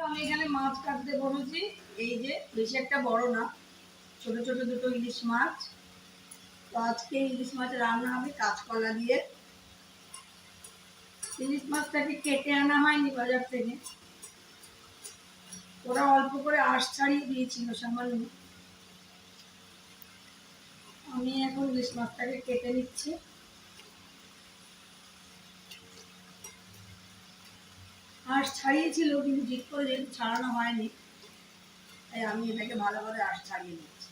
আমি এখানে মাছ কাটতে বসেছি। এই যে বেশি একটা বড় না, ছোট ছোট দুটো ইলিশ মাছ। তো আজকে ইলিশ মাছ রান্না হবে কাঁচকলা দিয়ে। ইলিশ মাছটাকে কেটে আনা হয়নি বাজার থেকে, ওরা অল্প করে আঁশ ছাড়িয়ে দিয়েছিল সামান্য। আমি এখন ইলিশ মাছটাকে কেটে নিচ্ছি। আঁশ ছাড়িয়েছিল কিন্তু ঠিক করে যেহেতু ছাড়ানো হয়নি, তাই আমি এটাকে ভালো করে আঁশ ছাড়িয়ে নিচ্ছি।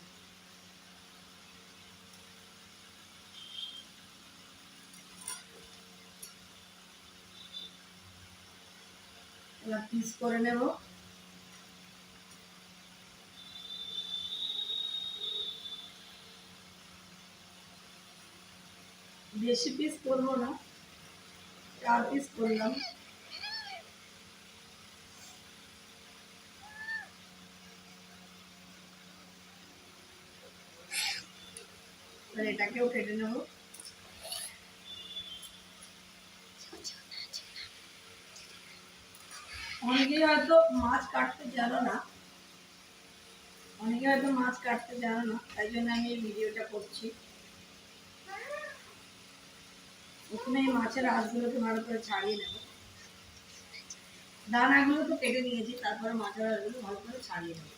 এবার পিস করে নেব। বেশি পিস করবো না, 4 পিস করলাম। এবার এটাকেও কেটে নেব। অনেকেই হয়তো মাছ কাটতে জানো না, তাই জন্য আমি এই ভিডিওটা করছি। প্রথমে এই মাছের আঁশগুলোকে ভালো করে ছাড়িয়ে নেব। দানাগুলো তো কেটে নিয়েছি, তারপরে মাছের আঁশগুলো ভালো করে ছাড়িয়ে নেব।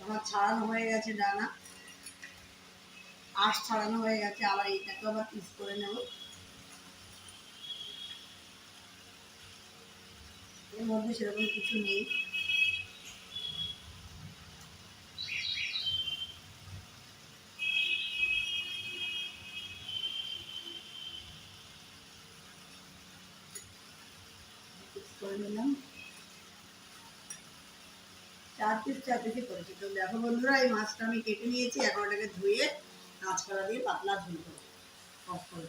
আমার ছাড়ানো হয়ে গেছে ডানা, আঁশ ছাড়ানো হয়ে গেছে। আবার এইটাকে আবার পিস করে নেব। এর মধ্যে সেরকম কিছু নেই। পিস করে নিলাম। 4 পিসই করেছি। তো দেখো বন্ধুরা, এই মাছটা আমি কেটে নিয়েছি। এখন এটাকে ধুয়ে কাঁচকলা দিয়ে পাতলা ঝোল করবো।